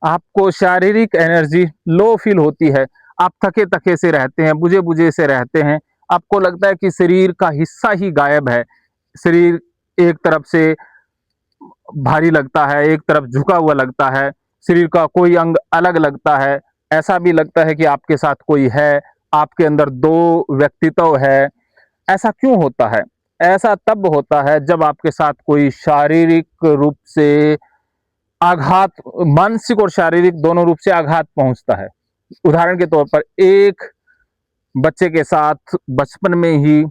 आपको शारीरिक energy low feel होती है, आप थके-थके से रहते हैं, बुझे-बुझे से रहते हैं, आपको लगता है कि शरीर का हिस्सा ही गायब है, शरीर एक तरफ से भारी लगता है, एक तरफ झुका हुआ लगता है, शरीर का कोई अंग अलग लगता है, ऐसा भी लगता है कि आपके साथ कोई है, आपके अंदर 2 व्यक्तित्व है। ऐसा क्यों होता है? ऐसा तब होता है जब आपके साथ कोई शारीरिक रूप से आघात, मानसिक और शारीरिक दोनों रूप से आघात पहुँचता है। उदाहरण के तौर पर एक बच्चे के साथ बचपन में ही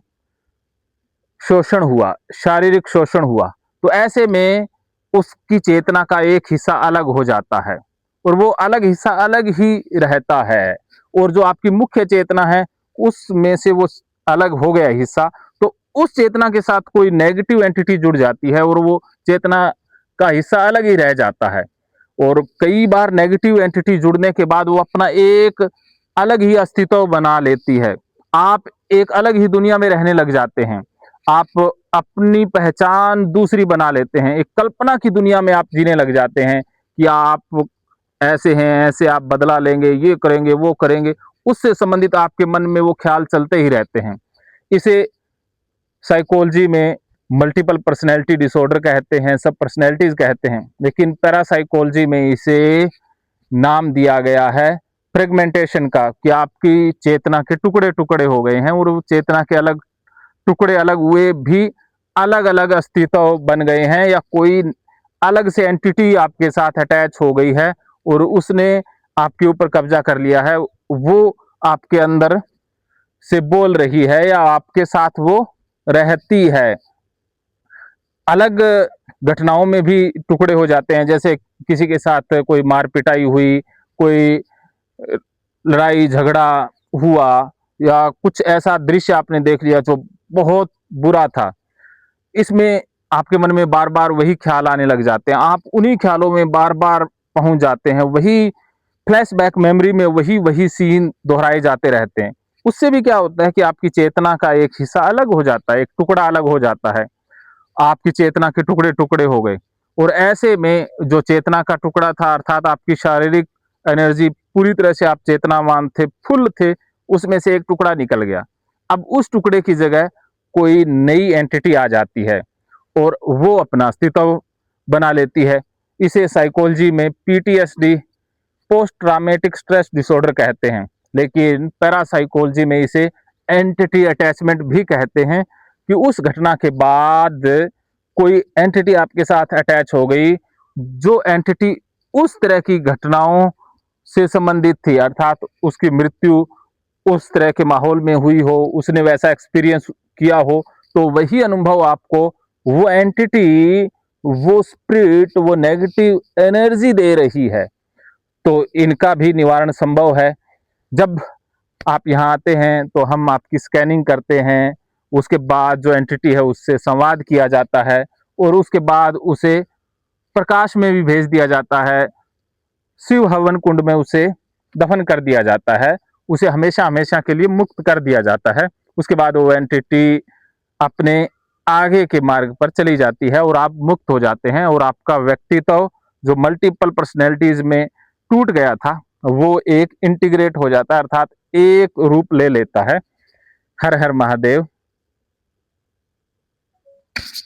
शोषण हुआ, शारीरिक शोषण हुआ, तो ऐसे में उसकी चेतना का एक हिस्सा अलग हो जाता है और वो अलग हिस्सा अलग ही रहता है और जो आपकी मुख्य चेतना है, उसमें से वो अलग हो गया हिस्सा, तो उस चेतना के साथ कोई नेगेटिव एंटिटी जुड़ जाती है और वो चेतना का हिस्सा अलग ही रह जाता है। और कई बार नेगेटिव एंटिटी जुड़ने के बाद वो अपना एक अलग ही अस्तित्व बना लेती है। आप एक अलग ही दुनिया में रहने लग जाते हैं। आप अपनी पहचान दूसरी बना लेते हैं। एक कल्पना की दुनिया में आप जीने लग जाते हैं कि आप ऐसे हैं, ऐसे आप बदला लेंगे, ये करेंगे, वो करेंगे। उससे संबंधित आपके मन में वो ख्याल चलते ही रहते हैं। इसे साइकोलॉजी में मल्टीपल पर्सनैलिटी डिसऑर्डर कहते हैं, सब पर्सनैलिटीज कहते हैं, लेकिन पैरासाइकोलॉजी में इसे नाम दिया गया है फ्रेगमेंटेशन का, कि आपकी चेतना के टुकड़े टुकड़े हो गए हैं और वो चेतना के अलग टुकड़े अलग हुए भी अलग अलग अस्तित्व बन गए हैं, या कोई अलग से एंटिटी आपके साथ अटैच हो गई है और उसने आपके ऊपर कब्जा कर लिया है। वो आपके अंदर से बोल रही है या आपके साथ वो रहती है। अलग घटनाओं में भी टुकड़े हो जाते हैं, जैसे किसी के साथ कोई मार पिटाई हुई, कोई लड़ाई झगड़ा हुआ, या कुछ ऐसा दृश्य आपने देख लिया जो बहुत बुरा था। इसमें आपके मन में बार बार वही ख्याल आने लग जाते हैं, आप उन्हीं ख्यालों में बार बार पहुंच जाते हैं, वही फ्लैशबैक मेमोरी में वही वही सीन दोहराए जाते रहते हैं। उससे भी क्या होता है कि आपकी चेतना का एक हिस्सा अलग हो जाता है, एक टुकड़ा अलग हो जाता है, आपकी चेतना के टुकड़े टुकड़े हो गए। और ऐसे में जो चेतना का टुकड़ा था, अर्थात आपकी शारीरिक एनर्जी, पूरी तरह से आप चेतनावान थे, फुल थे, उसमें से एक टुकड़ा निकल गया। अब उस टुकड़े की जगह कोई नई एंटिटी आ जाती है और वो अपना अस्तित्व बना लेती है। इसे साइकोलॉजी में PTSD, post traumatic stress disorder कहते हैं, लेकिन पैरासाइकोलॉजी में इसे एंटिटी अटैचमेंट भी कहते हैं, कि उस घटना के बाद कोई एंटिटी आपके साथ अटैच हो गई, जो एंटिटी उस तरह की घटनाओं से संबंधित थी, अर्थात उसकी मृत्यु उस तरह के माहौल में हुई हो, उसने वैसा एक्सपीरियंस किया हो, तो वही अनुभव आपको वो एंटिटी, वो स्पिरिट, वो नेगेटिव एनर्जी दे रही है। तो इनका भी निवारण संभव है। जब आप यहाँ आते हैं तो हम आपकी स्कैनिंग करते हैं, उसके बाद जो एंटिटी है उससे संवाद किया जाता है और उसके बाद उसे प्रकाश में भी भेज दिया जाता है, शिव हवन कुंड में उसे दफन कर दिया जाता है, उसे हमेशा हमेशा के लिए मुक्त कर दिया जाता है। उसके बाद वो एंटिटी अपने आगे के मार्ग पर चली जाती है और आप मुक्त हो जाते हैं और आपका व्यक्तित्व जो मल्टीपल पर्सनैलिटीज में टूट गया था, वो एक इंटीग्रेट हो जाता है, अर्थात एक रूप ले लेता है। हर हर महादेव।